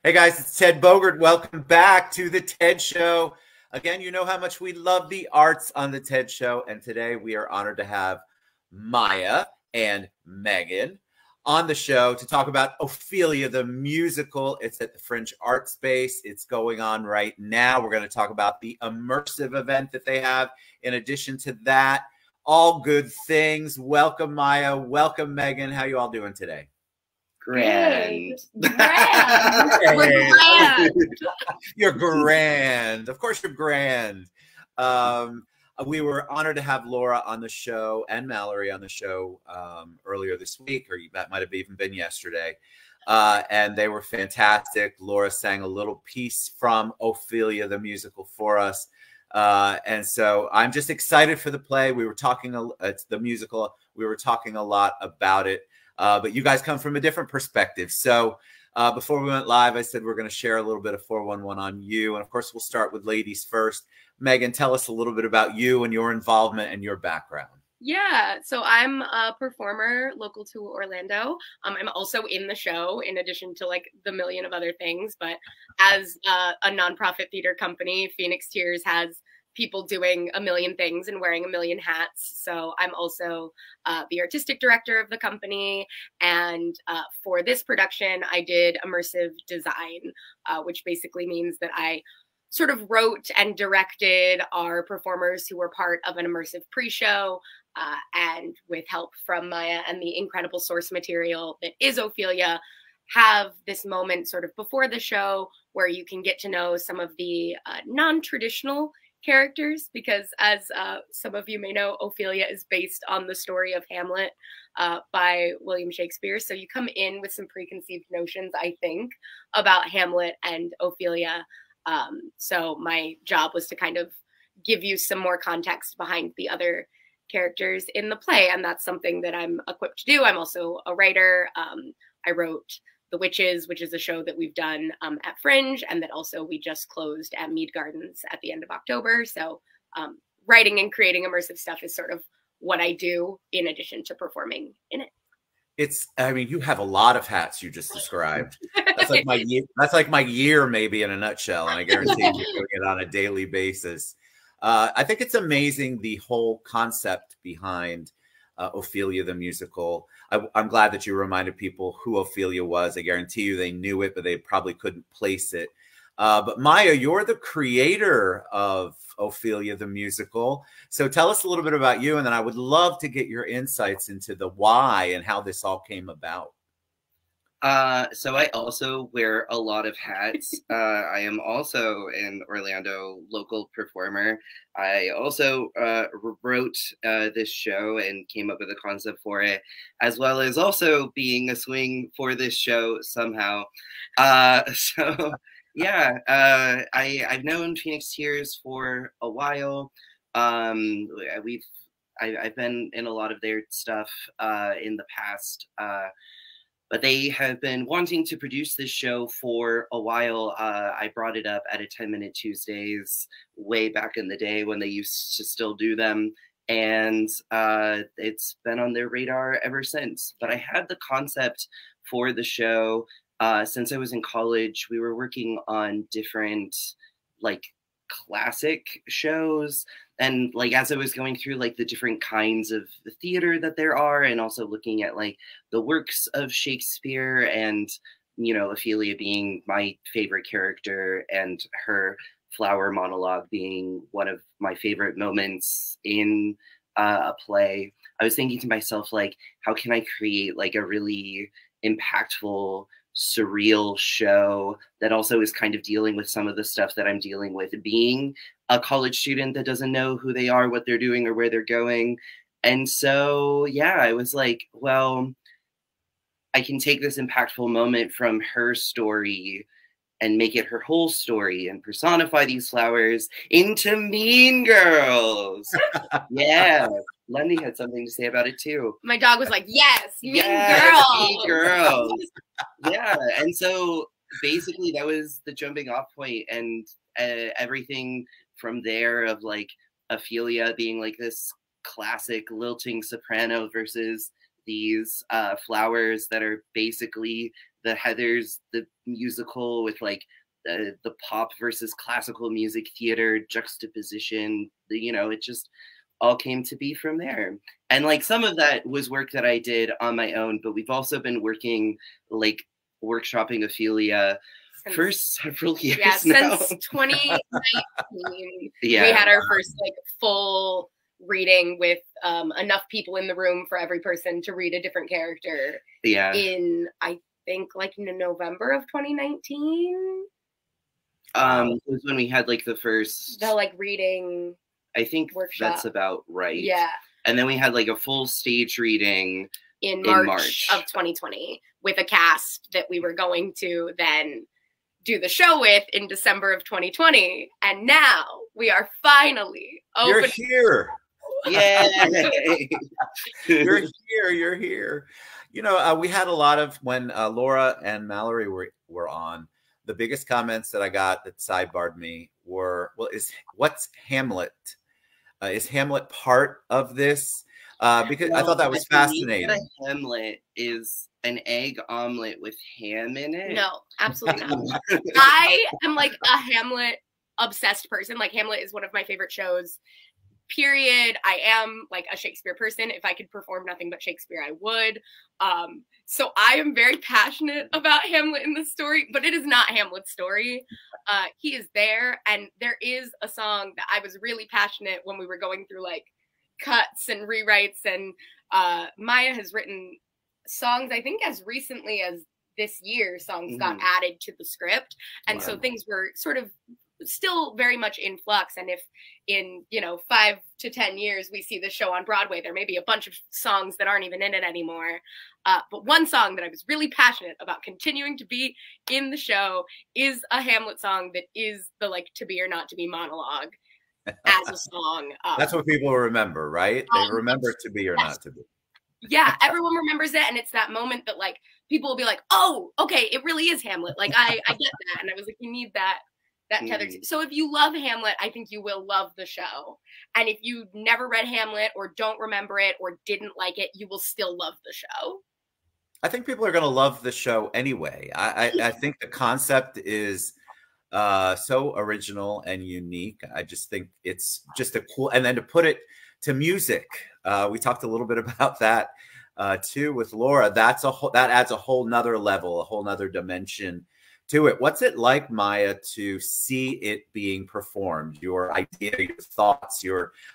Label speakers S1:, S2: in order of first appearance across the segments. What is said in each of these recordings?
S1: Hey guys, it's Ted Bogert. Welcome back to the TED Show. Again, you know how much we love the arts on the TED Show, and today we are honored to have Miah and Megan on the show to talk about Ophelia the Musical. It's at the Fringe Art Space. It's going on right now. We're going to talk about the immersive event that they have. In addition to that, all good things. Welcome, Miah. Welcome, Megan. How you all doing today?
S2: Grand.
S3: Grand. We're grand.
S1: You're grand. Of course you're grand. We were honored to have Laura on the show and Mallory on the show earlier this week, or that might have even been yesterday. And they were fantastic. Laura sang a little piece from Ophelia the Musical for us. And so I'm just excited for the play. We were talking, it's the musical. We were talking a lot about it. But you guys come from a different perspective. So before we went live, I said we're going to share a little bit of 411 on you. And of course, we'll start with ladies first. Megan, tell us a little bit about you and your involvement and your background.
S3: Yeah, so I'm a performer local to Orlando. I'm also in the show in addition to like the million of other things. But as a nonprofit theater company, Phoenix Tears has people doing a million things and wearing a million hats. So I'm also the artistic director of the company. And for this production, I did immersive design, which basically means that I sort of wrote and directed our performers who were part of an immersive pre-show. And with help from Miah and the incredible source material that is Ophelia, have this moment sort of before the show where you can get to know some of the non-traditional characters, because as some of you may know, Ophelia is based on the story of Hamlet by William Shakespeare. So you come in with some preconceived notions, I think, about Hamlet and Ophelia. So my job was to kind of give you some more context behind the other characters in the play. And that's something that I'm equipped to do. I'm also a writer. I wrote The Witches, which is a show that we've done at Fringe, and that also we just closed at Mead Gardens at the end of October. So writing and creating immersive stuff is sort of what I do in addition to performing in it.
S1: I mean, you have a lot of hats you just described. That's like my year, maybe in a nutshell. And I guarantee you're doing it on a daily basis. I think it's amazing, the whole concept behind Ophelia the Musical. I'm glad that you reminded people who Ophelia was. I guarantee you they knew it, but they probably couldn't place it. But Miah, you're the creator of Ophelia the Musical. So tell us a little bit about you, and then I would love to get your insights into the why and how this all came about.
S2: So I also wear a lot of hats. I am also an Orlando local performer. I also wrote this show and came up with a concept for it, as well as also being a swing for this show somehow. So yeah, I've known Phoenix Tears for a while. I've been in a lot of their stuff in the past. But they have been wanting to produce this show for a while. I brought it up at a 10-Minute Tuesdays way back in the day when they used to still do them. And it's been on their radar ever since. But I had the concept for the show since I was in college. We were working on different like classic shows, and like as I was going through like the different kinds of the theater that there are, and also looking at like the works of Shakespeare, and you know, Ophelia being my favorite character and her flower monologue being one of my favorite moments in a play, I was thinking to myself, like, how can I create like a really impactful, surreal show that also is kind of dealing with some of the stuff that I'm dealing with, being a college student that doesn't know who they are, what they're doing, or where they're going. And so, yeah, I was like, well, I can take this impactful moment from her story and make it her whole story and personify these flowers into Mean Girls. Yeah. Lenny had something to say about it too.
S3: My dog was like, yes, Mean Girls.
S2: Mean Girls. Yeah. And so basically that was the jumping off point, and everything from there of like Ophelia being like this classic lilting soprano versus these flowers that are basically the Heathers the musical with like the pop versus classical music theater juxtaposition. You know, it just all came to be from there. And like some of that was work that I did on my own, but we've also been working like workshopping Ophelia for several years now.
S3: Since 2019. Yeah. We had our first like full reading with enough people in the room for every person to read a different character.
S2: Yeah.
S3: In I think like in November of 2019.
S2: It was when we had like the
S3: like reading.
S2: I think
S3: workshop.
S2: That's about right.
S3: Yeah.
S2: And then we had like a full stage reading
S3: in March of 2020 with a cast that we were going to then do the show with in December of 2020. And now we are finally open.
S1: You're here.
S2: Yay.
S1: You're here. You're here. You know, we had a lot of, when Laura and Mallory were on, the biggest comments that I got that sidebarred me were, well, what's Hamlet? Is Hamlet part of this? Because I thought that was fascinating.
S2: Hamlet is an egg omelet with ham in it.
S3: No, absolutely not. I am like a Hamlet obsessed person. Like Hamlet is one of my favorite shows. Period. I am like a Shakespeare person. If I could perform nothing but Shakespeare, I would. So I am very passionate about Hamlet in this story, but it is not Hamlet's story. He is there, and there is a song that I was really passionate when we were going through like cuts and rewrites, and Miah has written songs, I think as recently as this year, songs got added to the script. And so things were sort of still very much in flux. And if in, 5 to 10 years we see this show on Broadway, there may be a bunch of songs that aren't even in it anymore. But one song that I was really passionate about continuing to be in the show is a Hamlet song that is the like to be or not to be monologue as a song.
S1: That's what people remember, right? They remember to be or not to be.
S3: Yeah, everyone remembers it, and it's that moment that like people will be like, "Oh, okay, it really is Hamlet." Like I get that, and I was like, "You need that tethered." So if you love Hamlet, I think you will love the show. And if you never read Hamlet or don't remember it or didn't like it, you will still love the show.
S1: I think people are going to love the show anyway. I think the concept is so original and unique. I just think it's just a cool, and then to put it to music. We talked a little bit about that too with Laura. That adds a whole nother level, a whole nother dimension to it. What's it like, Miah, to see it being performed? Your idea, your thoughts,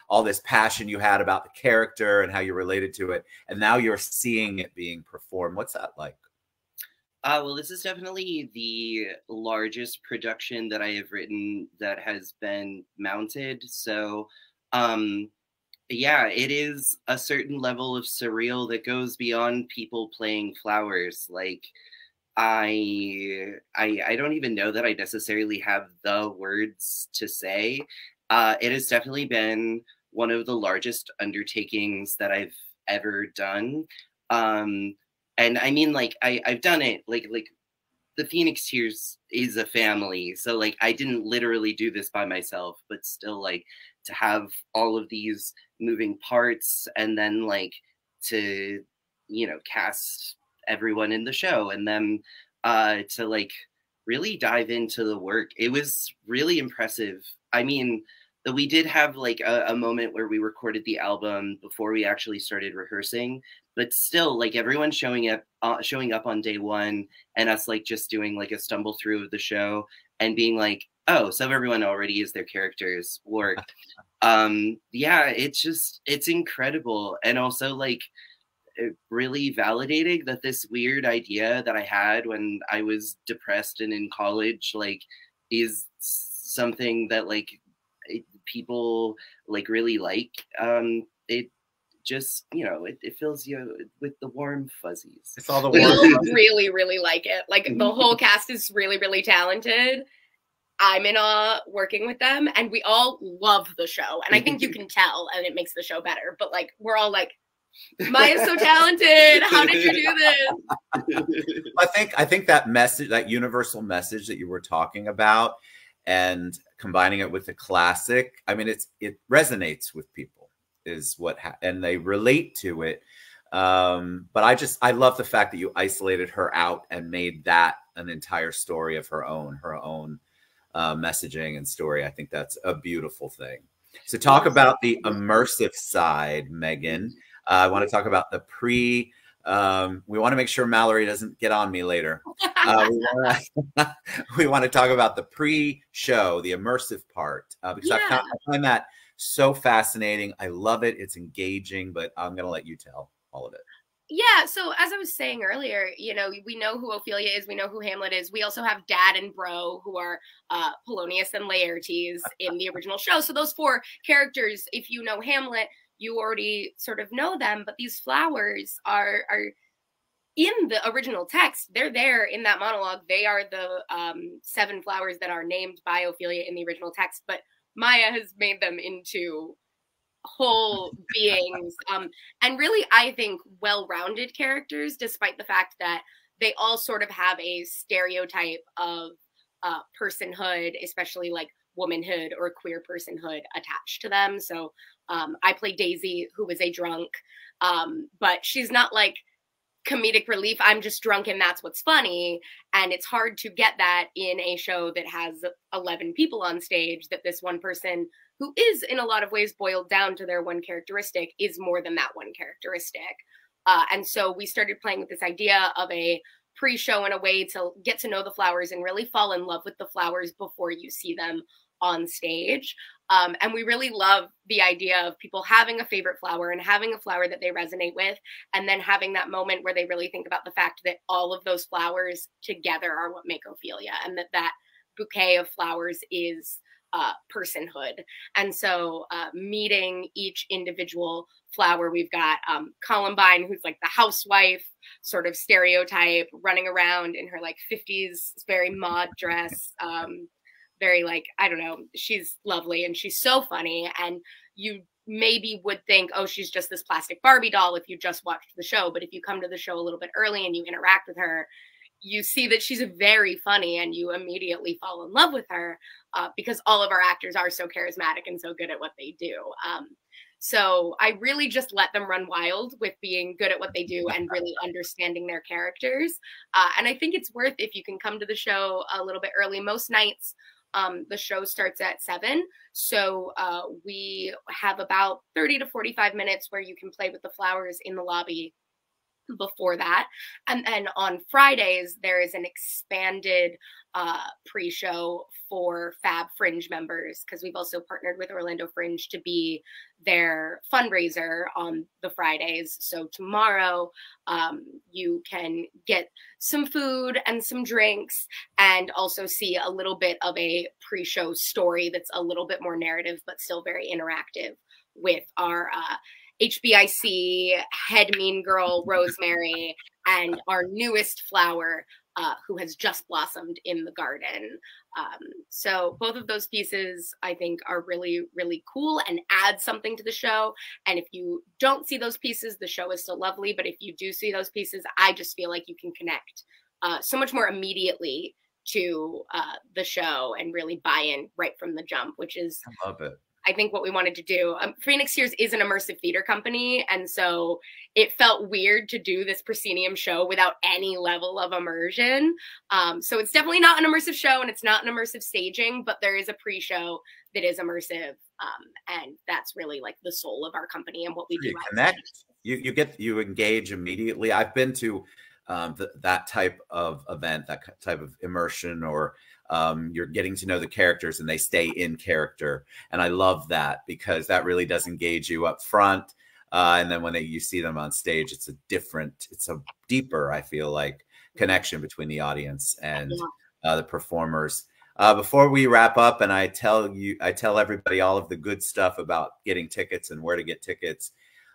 S1: all this passion you had about the character and how you related to it, and now you're seeing it being performed. What's that like?
S2: Well, this is definitely the largest production that I have written that has been mounted. So, yeah, it is a certain level of surreal that goes beyond people playing flowers. Like, I don't even know that I necessarily have the words to say. It has definitely been one of the largest undertakings that I've ever done. And I mean, like, I've done it, like the Phoenix Tears is a family. So, like, I didn't literally do this by myself, but still, like, to have all of these moving parts and then, like, to, cast everyone in the show and then to, like, really dive into the work. It was really impressive. I mean, we did have, like, a moment where we recorded the album before we actually started rehearsing, but still, like, everyone showing up on day one and us, like, just doing, like, a stumble through of the show and being like, oh, so everyone already is their character's work. Yeah, it's incredible. And also, like, really validating that this weird idea that I had when I was depressed and in college, like, is something that, like, people, like, really like. It just, it fills you with the warm fuzzies.
S1: It's all the warm
S3: fuzzies. Really, really like it. Like, the whole cast is really, really talented. I'm in awe working with them, and we all love the show. And I think you can tell, and it makes the show better. But, like, we're all like, Miah's so talented. How did you do this?
S1: I think that message, that universal message that you were talking about, and combining it with the classic, I mean, it resonates with people, is what, and they relate to it. But I love the fact that you isolated her out and made that an entire story of her own messaging and story. I think that's a beautiful thing. So talk about the immersive side, Megan. I want to talk about the we want to make sure Mallory doesn't get on me later. We want to talk about the pre-show, the immersive part, because I find that so fascinating. I love it. It's engaging, but I'm going to let you tell all of it.
S3: Yeah, so as I was saying earlier, you know, we know who Ophelia is, we know who Hamlet is. We also have Dad and Bro, who are Polonius and Laertes in the original show. So those four characters, if you know Hamlet, you already sort of know them, but these flowers are in the original text. They're there in that monologue. They are the 7 flowers that are named by Ophelia in the original text, but Miah has made them into whole beings, and really, I think, well-rounded characters, despite the fact that they all sort of have a stereotype of personhood, especially like womanhood or queer personhood attached to them. So I play Daisy, who is a drunk, but she's not like comedic relief. I'm just drunk and that's what's funny. And it's hard to get that in a show that has 11 people on stage, that this one person, who is in a lot of ways boiled down to their one characteristic, is more than that one characteristic. And so we started playing with this idea of a pre-show in a way to get to know the flowers and really fall in love with the flowers before you see them on stage. And we really love the idea of people having a favorite flower and having a flower that they resonate with, and then having that moment where they really think about the fact that all of those flowers together are what make Ophelia, and that bouquet of flowers is personhood. And so meeting each individual flower, we've got Columbine, who's like the housewife sort of stereotype, running around in her like 50s very mod dress, very like, I don't know, she's lovely and she's so funny, and you maybe would think, oh, she's just this plastic Barbie doll if you just watched the show. But if you come to the show a little bit early and you interact with her, you see that she's very funny, and you immediately fall in love with her because all of our actors are so charismatic and so good at what they do. So I really just let them run wild with being good at what they do and really understanding their characters. And I think it's worth, if you can come to the show a little bit early. Most nights, the show starts at 7. So we have about 30 to 45 minutes where you can play with the flowers in the lobby before that. And then on Fridays, there is an expanded pre-show for Fab Fringe members, because we've also partnered with Orlando Fringe to be their fundraiser on the Fridays. So tomorrow you can get some food and some drinks, and also see a little bit of a pre-show story that's a little bit more narrative but still very interactive with our HBIC head mean girl Rosemary and our newest flower who has just blossomed in the garden. So both of those pieces I think are really, really cool and add something to the show. And if you don't see those pieces, the show is still lovely. But if you do see those pieces, I just feel like you can connect so much more immediately to the show and really buy in right from the jump, which is,
S1: I love it,
S3: I think, what we wanted to do. Phoenix Tears is an immersive theater company, and so it felt weird to do this proscenium show without any level of immersion. So it's definitely not an immersive show, and it's not an immersive staging, but there is a pre-show that is immersive, and that's really like the soul of our company and what we do.
S1: You connect, you engage immediately. I've been to that type of event, that type of immersion, or you're getting to know the characters and they stay in character. And I love that, because that really does engage you up front. And then when you see them on stage, it's a deeper, I feel like, connection between the audience and the performers. Before we wrap up, and I tell everybody all of the good stuff about getting tickets and where to get tickets.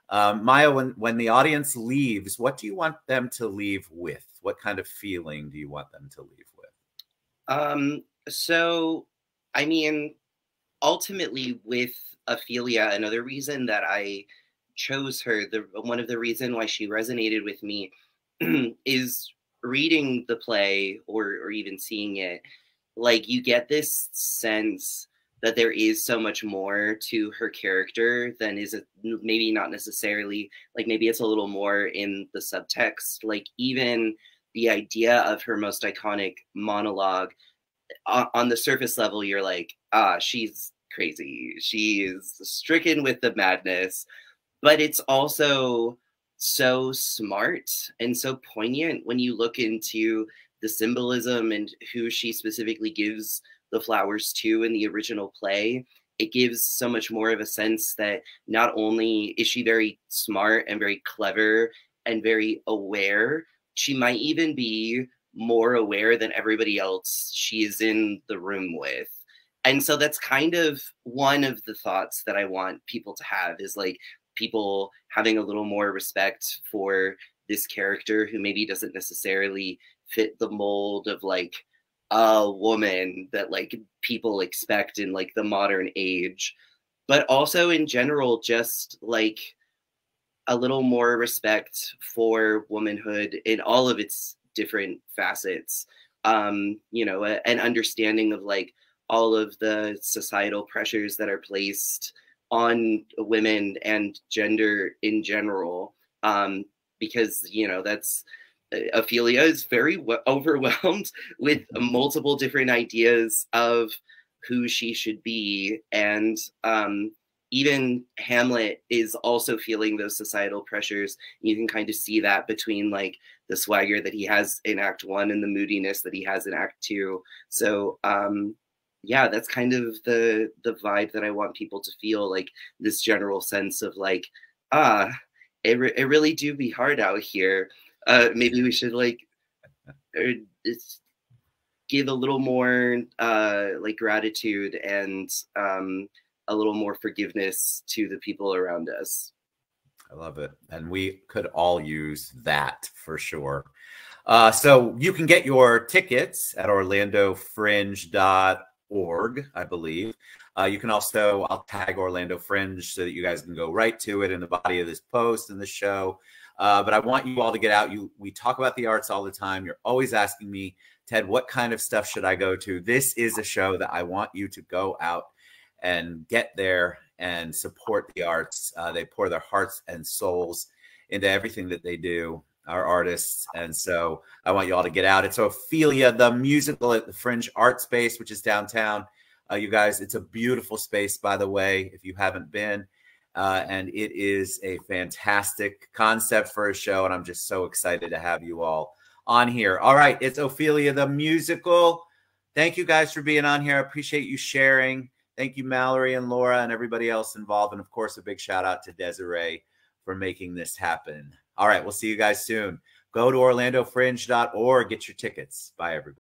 S1: Miah, when the audience leaves, what do you want them to leave with? What kind of feeling do you want them to leave with?
S2: So, I mean, ultimately with Ophelia, another reason that I chose her, one of the reasons why she resonated with me is reading the play or even seeing it. Like, you get this sense that there is so much more to her character than is it maybe not necessarily, like maybe it's a little more in the subtext. Like even the idea of her most iconic monologue, on the surface level, you're like, she's crazy. She is stricken with the madness, but it's also so smart and so poignant when you look into the symbolism and who she specifically gives the flowers to in the original play. It gives so much more of a sense that not only is she very smart and very clever and very aware, she might even be more aware than everybody else she is in the room with. And so that's kind of one of the thoughts that I want people to have, is like people having a little more respect for this character who maybe doesn't necessarily fit the mold of like a woman that like people expect in like the modern age, but also in general, just like a little more respect for womanhood in all of its different facets. You know, an understanding of like all of the societal pressures that are placed on women and gender in general. Because, you know, that's, Ophelia is very overwhelmed with multiple different ideas of who she should be. And even Hamlet is also feeling those societal pressures. You can kind of see that between like the swagger that he has in Act 1 and the moodiness that he has in Act 2. So yeah, that's kind of the vibe that I want people to feel, like this general sense of like, it really do be hard out here. Maybe we should like give a little more like gratitude and a little more forgiveness to the people around us.
S1: I love it. And we could all use that for sure. So you can get your tickets at orlandofringe.org, I believe. You can also, I'll tag Orlando Fringe so that you guys can go right to it in the body of this post and the show. But I want you all to get out. We talk about the arts all the time. You're always asking me, Ted, what kind of stuff should I go to? This is a show that I want you to go out and get there and support the arts. They pour their hearts and souls into everything that they do, our artists. And so I want you all to get out. It's Ophelia the Musical at the Fringe Art Space, which is downtown. You guys, it's a beautiful space, by the way, if you haven't been. And it is a fantastic concept for a show. And I'm just so excited to have you all on here. All right. It's Ophelia the Musical. Thank you guys for being on here. I appreciate you sharing. Thank you, Mallory and Laura and everybody else involved. And of course, a big shout out to Desiree for making this happen. All right. We'll see you guys soon. Go to orlandofringe.org. Get your tickets. Bye, everybody.